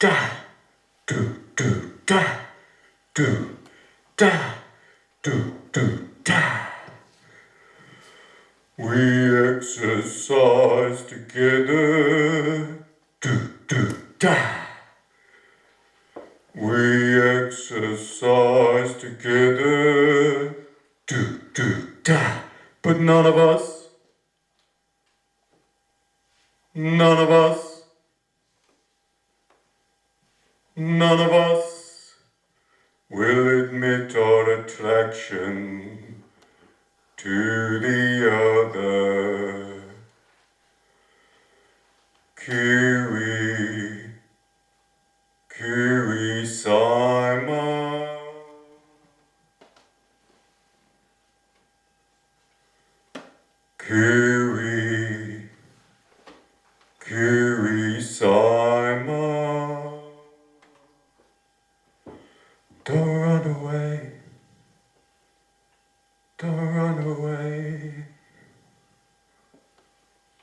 da, do, da, do, da, do, da. We exercise together, do, da. We exercise together, do, da. But none of us will admit our attraction to the other. Kiwi Simon. Kiwi Simon. Don't run away. Don't run away.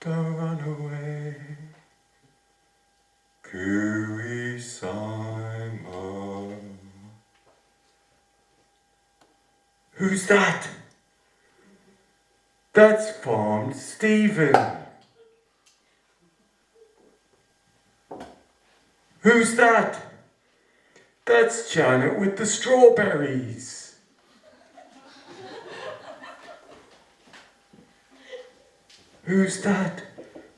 Don't run away. Kiwi Simon. Who's that? That's Farm Stephen. Who's that? That's Janet with the strawberries. Who's that?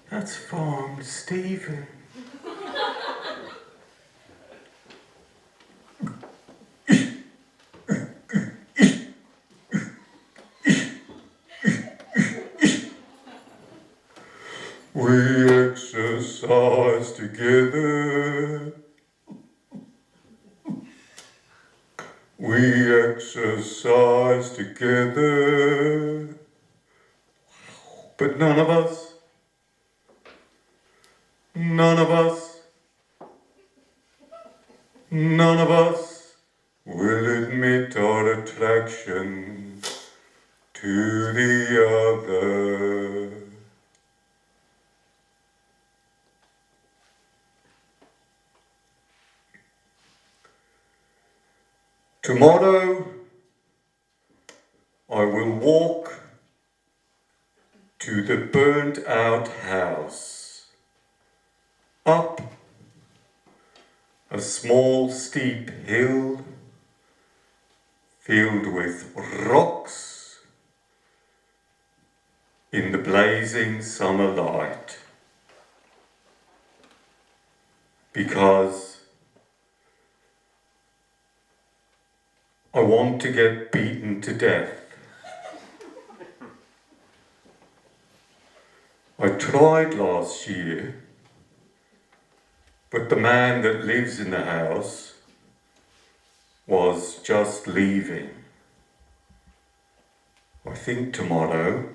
That's Farm Stephen. We exercise together. We exercise together. But none of us will admit our attraction to the other. Tomorrow, I will walk to the burnt out house, up a small steep hill filled with rocks in the blazing summer light, because I want to get beaten to death. I tried last year, but the man that lives in the house was just leaving. I think tomorrow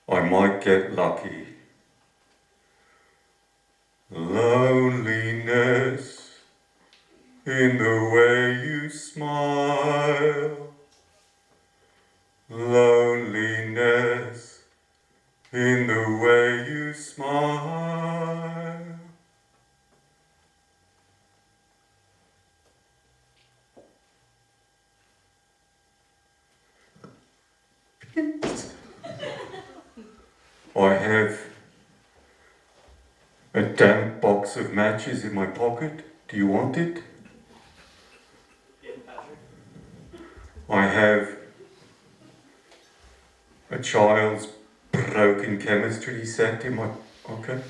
I might get lucky. Loneliness in the way you smile. Loneliness in the way you smile. I have a damp box of matches in my pocket. Do you want it? I have a child's broken chemistry set in my pocket.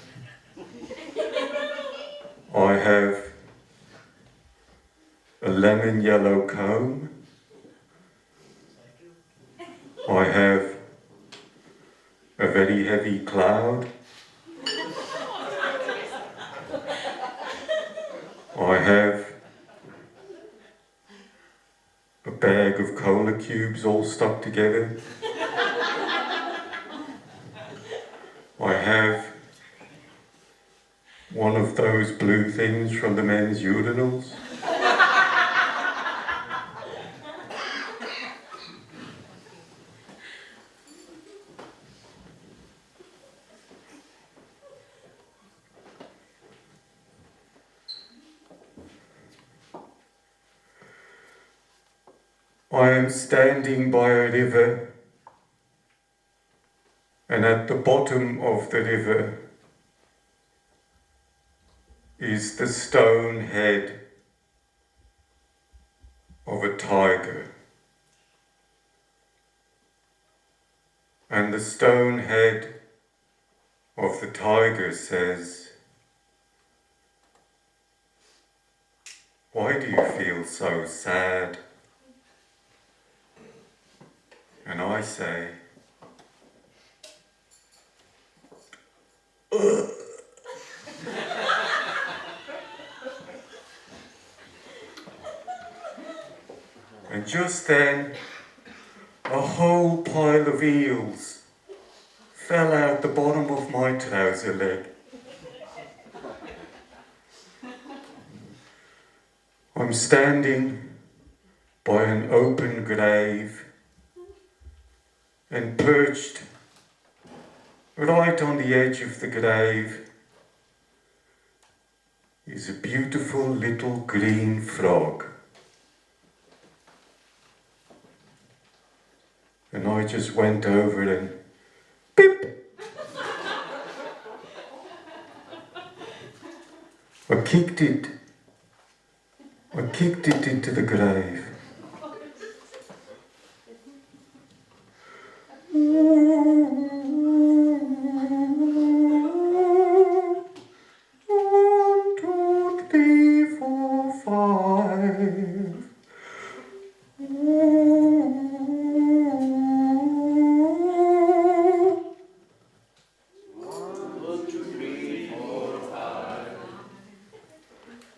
I have a lemon yellow comb. I have a very heavy cloud. I have a bag of cola cubes all stuck together. I have one of those blue things from the men's urinals. I am standing by a river, and at the bottom of the river is the stone head of a tiger. And the stone head of the tiger says, "Why do you feel so sad?" And I say, "Ugh." And just then, a whole pile of eels fell out the bottom of my trouser leg. I'm standing by an open grave, and perched right on the edge of the grave is a beautiful little green frog. And I just went over and beep! I kicked it into the grave. One, two, three, four, five.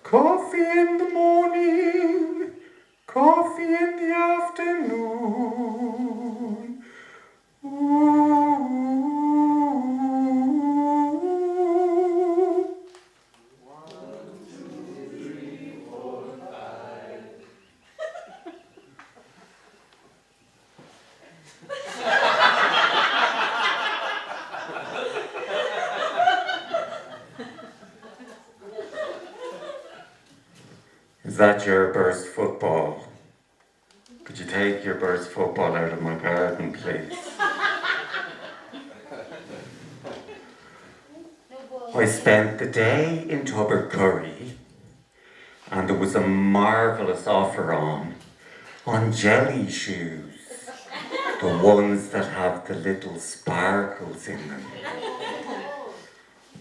Coffee in the morning, coffee in the afternoon. Is that your burst football? Could you take your burst football out of my garden, please? I spent the day in Tubbercurry, and there was a marvellous offer on jelly shoes, the ones that have the little sparkles in them.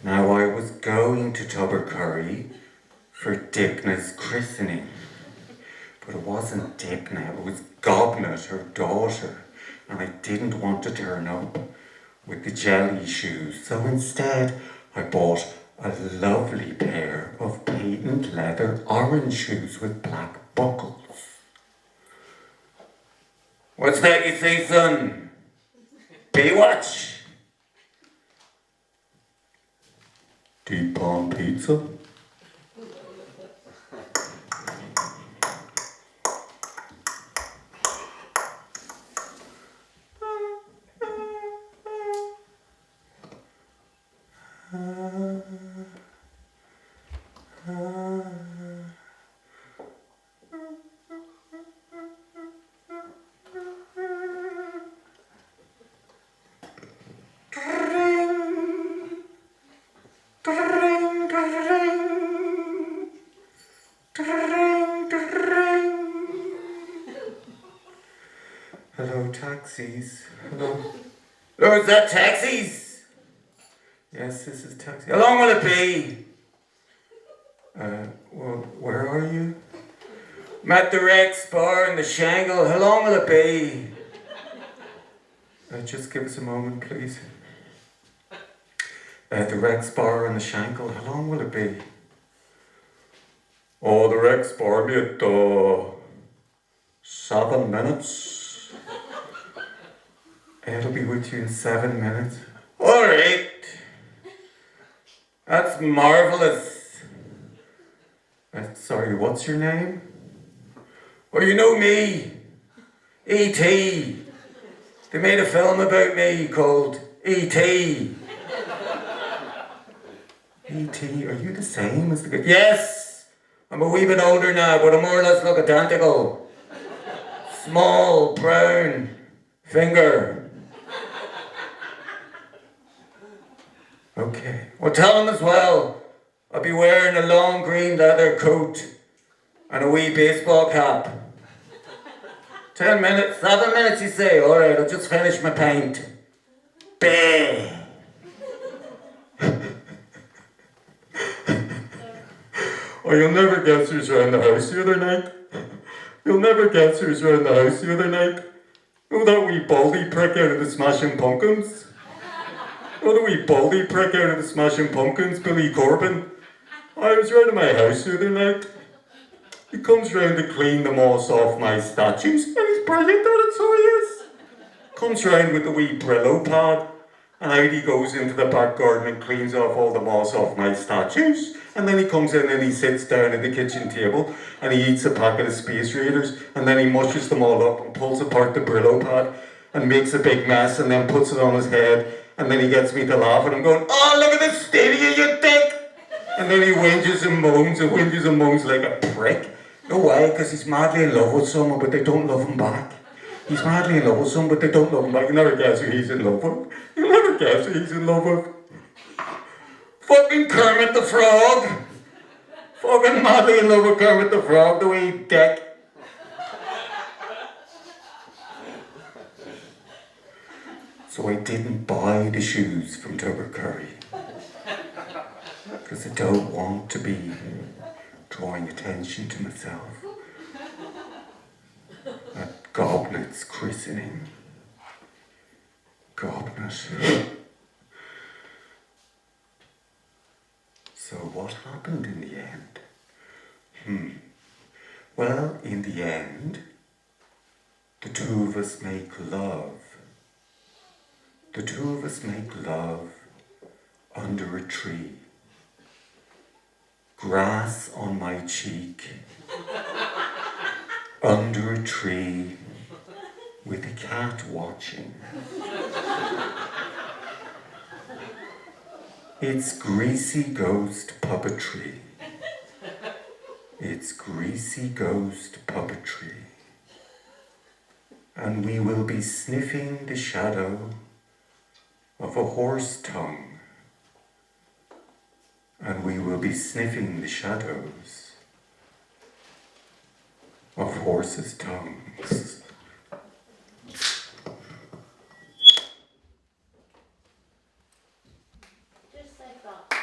Now I was going to Tubbercurry for Digna's christening, but it wasn't Digna, it was Gobnet, her daughter, and I didn't want to turn up with the jelly shoes, so instead I bought a lovely pair of patent leather orange shoes with black buckles. What's that you say, son? Baywatch? Deep palm pizza? Hello, taxis. Hello. Oh, is that taxis? Yes, this is taxi. How long will it be? Well, where are you? I'm at the Rex Bar in the Shangle. How long will it be? Just give us a moment, please. The Rex Bar in the Shangle. How long will it be? Oh, the Rex Bar, mate. 7 minutes. It'll be with you in 7 minutes. All right. That's marvellous. Sorry, what's your name? Oh, you know me. E.T. They made a film about me called E.T. E.T., are you the same as the guy? Yes! I'm a wee bit older now, but I more or less look identical. Small brown finger. Okay. Well, tell him as well, I'll be wearing a long green leather coat and a wee baseball cap. 10 minutes, 7 minutes, you say. All right, I'll just finish my pint. Bah. Oh, you'll never guess who's around the house the other night. You'll never guess who's around the house the other night. Oh, that wee baldy prick out of the Smashing Pumpkins. Oh, the wee baldy prick out of the Smashing Pumpkins, Billy Corbin. I was round at my house the other night. He comes round to clean the moss off my statues, and he's brilliant at it, so he is. Comes round with the wee Brillo pad, and out he goes into the back garden and cleans off all the moss off my statues. And then he comes in and he sits down at the kitchen table and he eats a packet of Space Raiders, and then he mushes them all up and pulls apart the Brillo pad and makes a big mess and then puts it on his head, and then he gets me to laugh and I'm going, oh, look at this state of you dick! And then he whinges and moans like a prick. No way, because he's madly in love with someone but they don't love him back. He's madly in love with someone but they don't love him back. You never guess who he's in love with. You'll never guess who he's in love with. Fucking Kermit the Frog. Fucking madly in love with Kermit the Frog, the wee dick. So I didn't buy the shoes from Tober Curry. Because I don't want to be drawing attention to myself at Goblet's christening. Goblet. So what happened in the end? Well, in the end, the two of us make love. The two of us make love under a tree. Grass on my cheek, under a tree, with a cat watching. It's greasy ghost puppetry. It's greasy ghost puppetry. And we will be sniffing the shadow of a horse tongue. And we will be sniffing the shadows of horses' tongues. Just like that.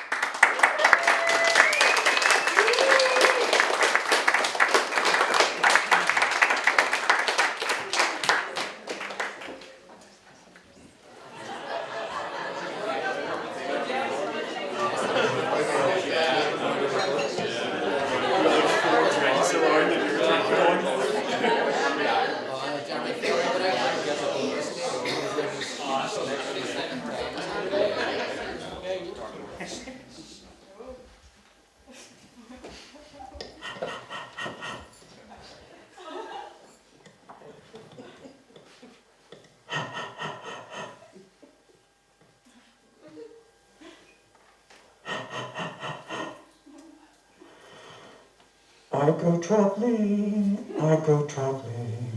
I go traveling, I go traveling,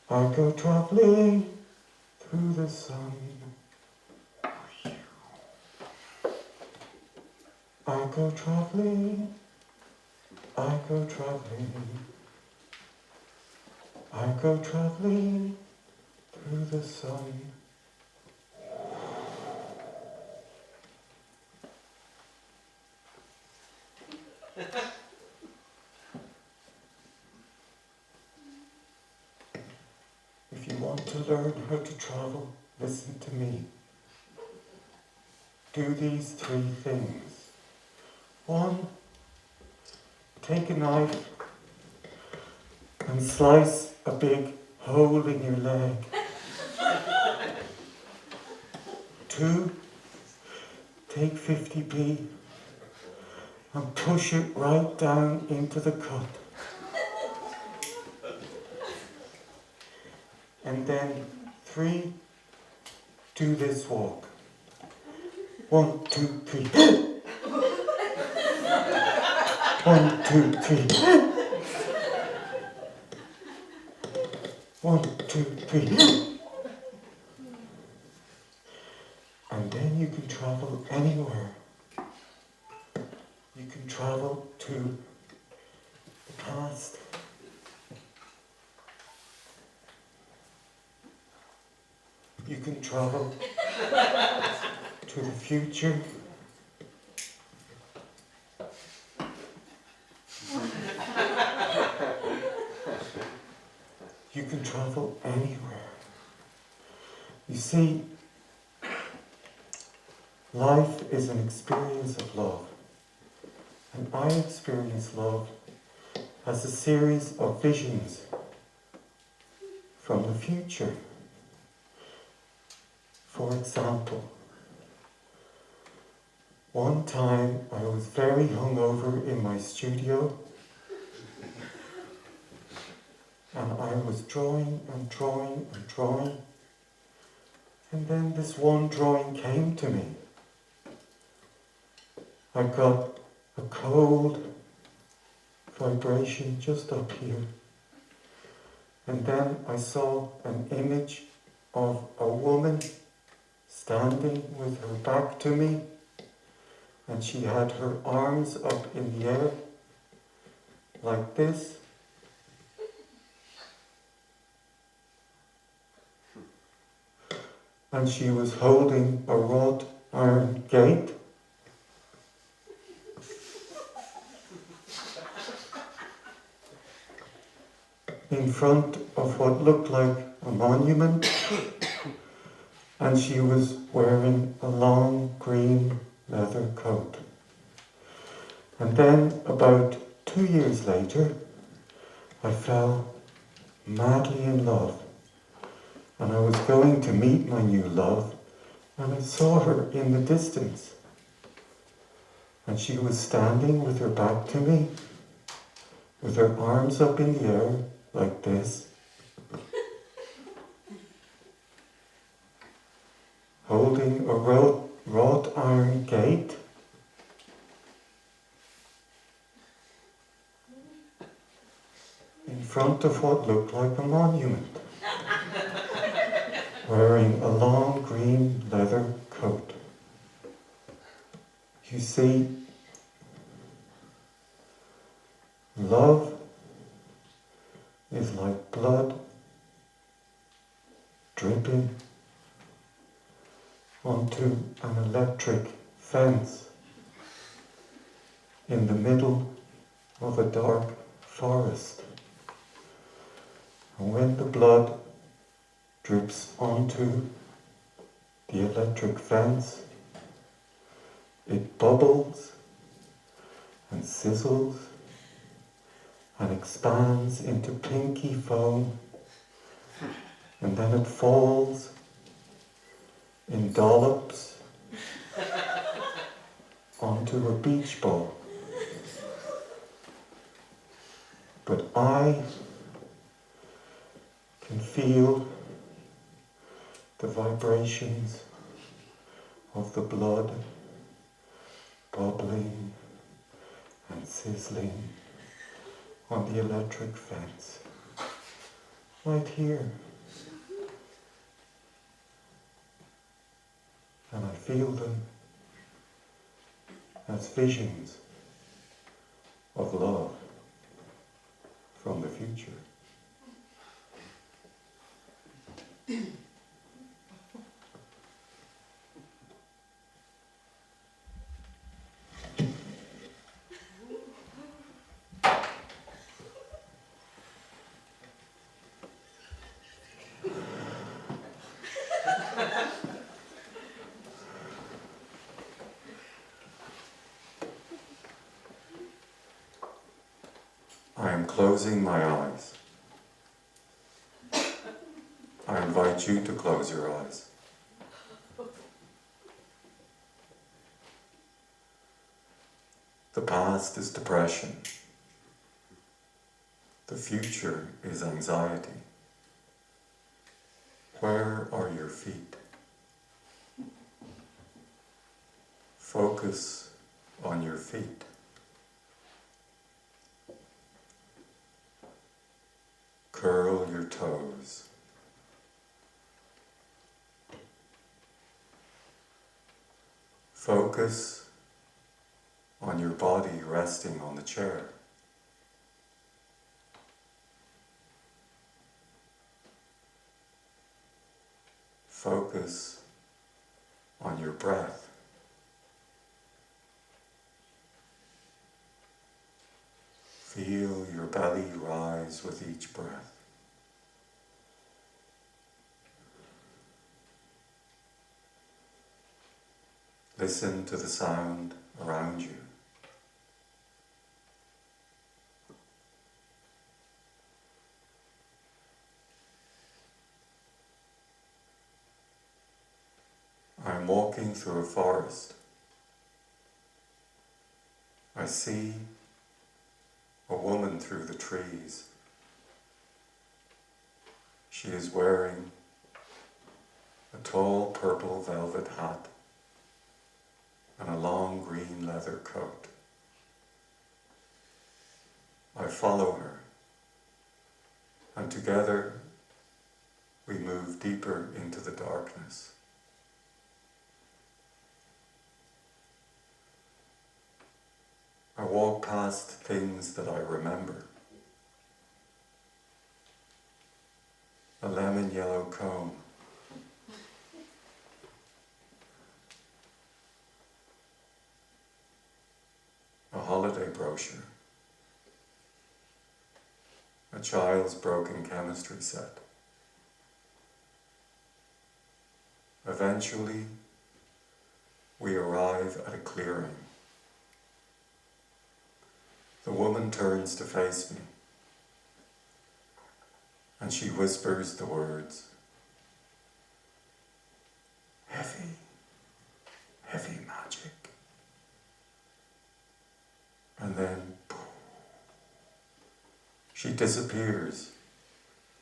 I go traveling through the sun. I go traveling, I go traveling, I go traveling through the sun. If you want to learn how to travel, listen to me. Do these 3 things. 1, take a knife and slice a big hole in your leg. 2, take 50p and push it right down into the cut. And then 3, do this walk. 1, 2, 3. 1, 2, 3. 1, 2, 3. And then you can travel anywhere. You can travel to the past. You can travel to the future. You can travel anywhere. You see, life is an experience of love. And I experience love as a series of visions from the future. For example, one time I was very hungover in my studio, and I was drawing and drawing and drawing, and then this one drawing came to me. I got a cold vibration just up here, and then I saw an image of a woman standing with her back to me, and she had her arms up in the air like this. And she was holding a wrought iron gate. In front of what looked like a monument, and she was wearing a long green leather coat. And then, about 2 years later, I fell madly in love, and I was going to meet my new love, and I saw her in the distance, and she was standing with her back to me, with her arms up in the air, like this, holding a wrought iron gate. In front of what looked like a monument, wearing a long green leather coat. You see, love is like blood dripping onto an electric fence in the middle of a dark forest. And when the blood drips onto the electric fence, it bubbles and sizzles and expands into pinky foam, and then it falls in dollops onto a beach ball. But I can feel the vibrations of the blood bubbling and sizzling on the electric fence, right here. And I feel them as visions of love from the future. I am closing my eyes. I invite you to close your eyes. The past is depression. The future is anxiety. Where are your feet? Focus on your feet. Curl your toes. Focus on your body resting on the chair. Focus on your breath. Feel your belly rise with each breath. Listen to the sound around you. I'm walking through a forest. I see a woman through the trees. She is wearing a tall purple velvet hat and a long green leather coat. I follow her, and together we move deeper into the darkness. I walk past things that I remember. A lemon yellow comb, a holiday brochure, a child's broken chemistry set. Eventually, we arrive at a clearing. The woman turns to face me, and she whispers the words, "Heavy, heavy magic." And then, poof, she disappears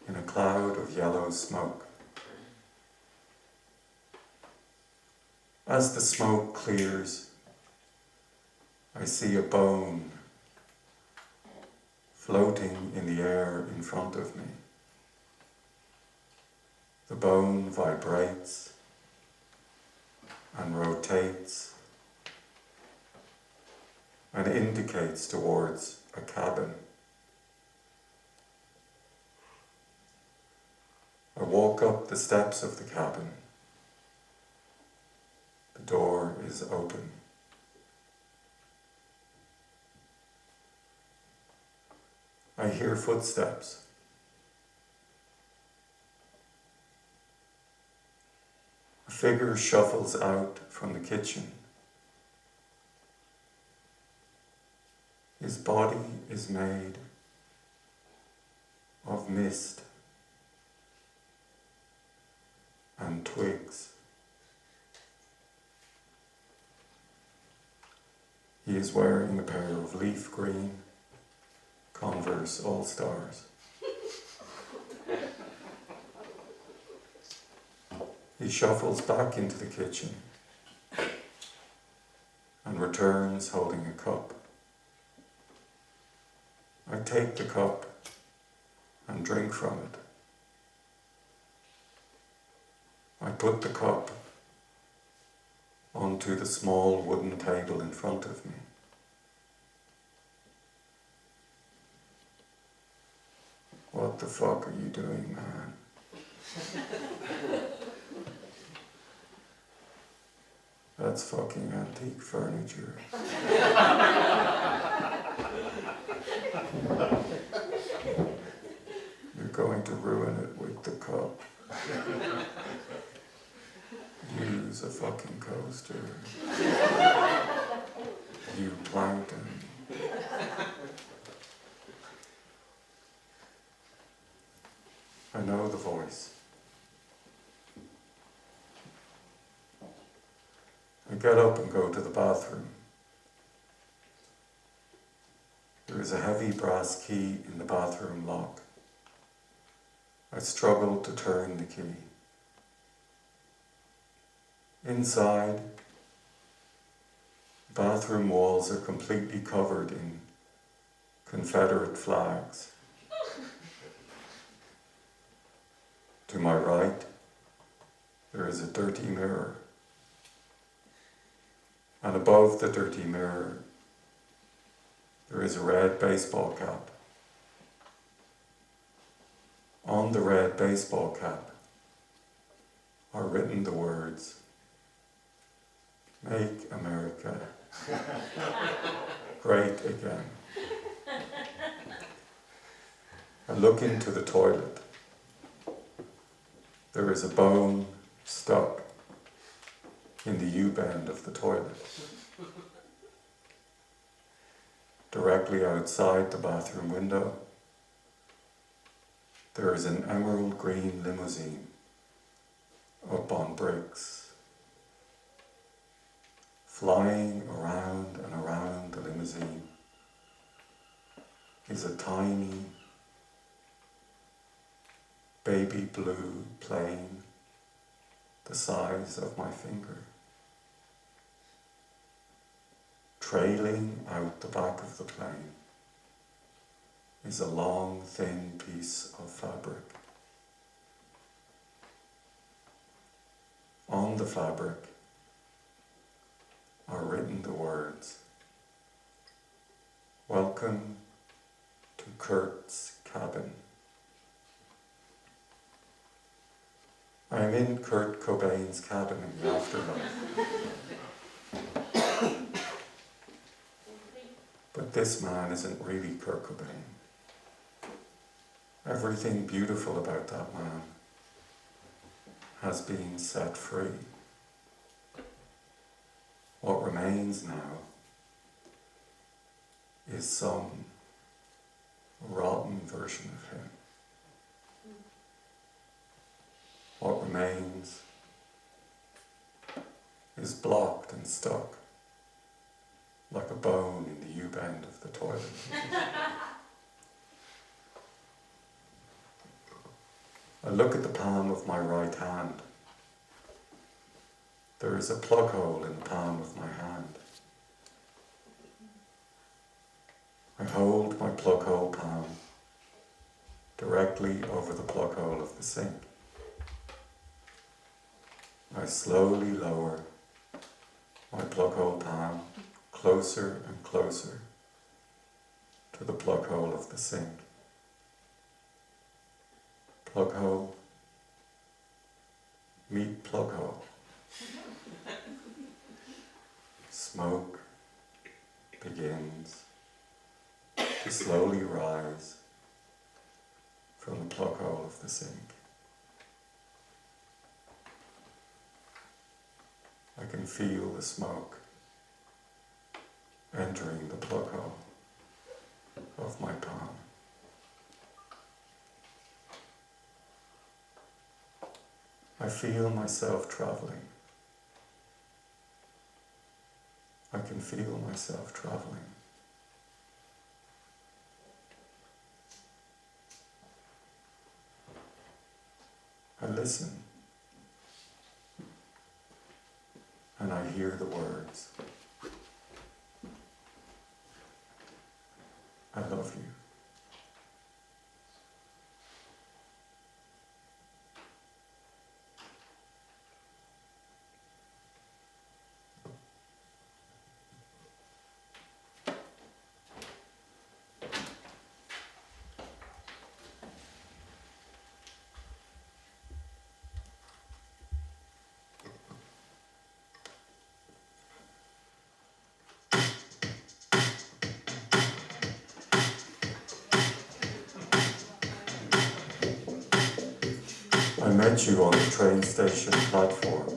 in a cloud of yellow smoke. As the smoke clears, I see a bone floating in the air in front of me. The bone vibrates and rotates and indicates towards a cabin. I walk up the steps of the cabin. The door is open. I hear footsteps. A figure shuffles out from the kitchen. His body is made of mist and twigs. He is wearing a pair of leaf green Converse All-Stars. He shuffles back into the kitchen and returns holding a cup. I take the cup and drink from it. I put the cup onto the small wooden table in front of me. What the fuck are you doing, man? That's fucking antique furniture. You're going to ruin it with the cup. Use a fucking coaster. You plankton. I know the voice. I get up and go to the bathroom. There is a heavy brass key in the bathroom lock. I struggle to turn the key. Inside, bathroom walls are completely covered in Confederate flags. To my right, there is a dirty mirror. And above the dirty mirror, there is a red baseball cap. On the red baseball cap are written the words, "Make America great again." I look into the toilet. There is a bone stuck in the U-bend of the toilet. Directly outside the bathroom window, there is an emerald green limousine up on bricks. Flying around and around the limousine is a tiny baby blue plane the size of my finger. Trailing out the back of the plane is a long, thin piece of fabric. On the fabric are written the words, "Welcome to Kurt's cabin." I am in Kurt Cobain's cabin in the afterlife. But this man isn't really Kurt Cobain. Everything beautiful about that man has been set free. What remains now is some rotten version of him. What remains is blocked and stuck like a bone in the U-bend of the toilet. I look at the palm of my right hand. There is a plug hole in the palm of my hand. I hold my plug hole palm directly over the plug hole of the sink. I slowly lower my plug hole palm closer and closer to the plug hole of the sink. Plug hole, meet plug hole. Smoke begins to slowly rise from the plug hole of the sink. I can feel the smoke entering the plug hole of my palm. I feel myself traveling. I can feel myself traveling. I listen. And I hear the words, "I love you." I met you on the train station platform.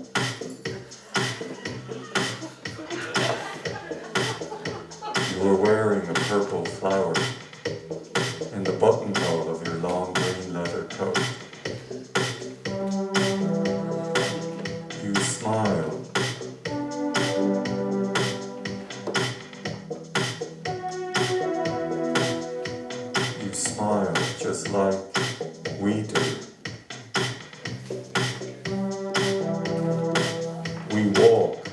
You were wearing a purple flower in the buttonhole of your long green leather coat. You smiled. You smiled just like we do. We walk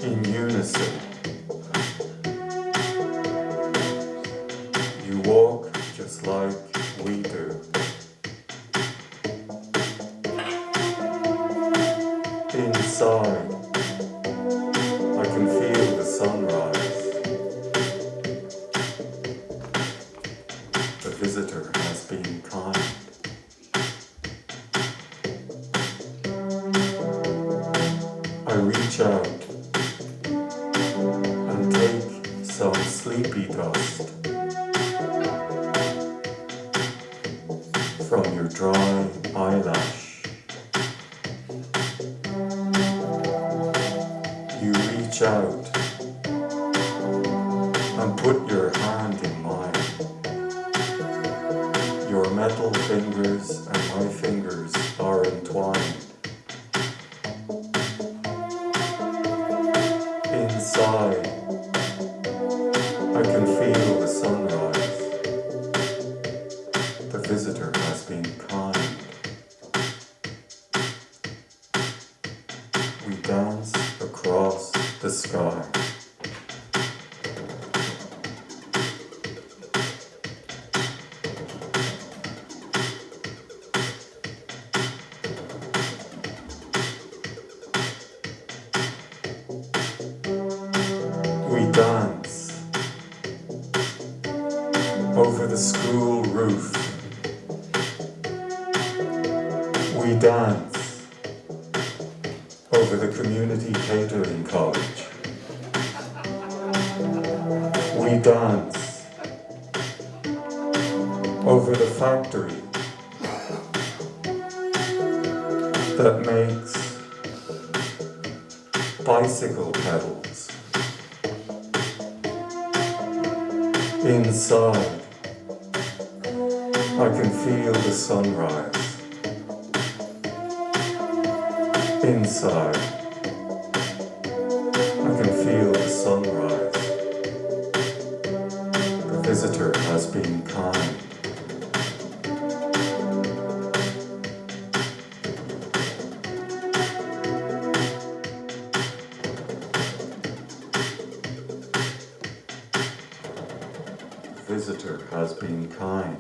in unison. You walk just like we do. visitor has been kind. I reach out and take some sleepy dust from your dry eyelash. You reach out and put your hand in mine. Your metal fingers and my fingers are entwined. Inside, I can feel the sunrise. The visitor has been kind. We dance across the sky. We dance over the school roof. We dance over the community catering college. We dance over the factory that makes bicycle pedals. Inside, I can feel the sunrise. Inside, I can feel the sunrise. The visitor has been kind. The visitor has been kind.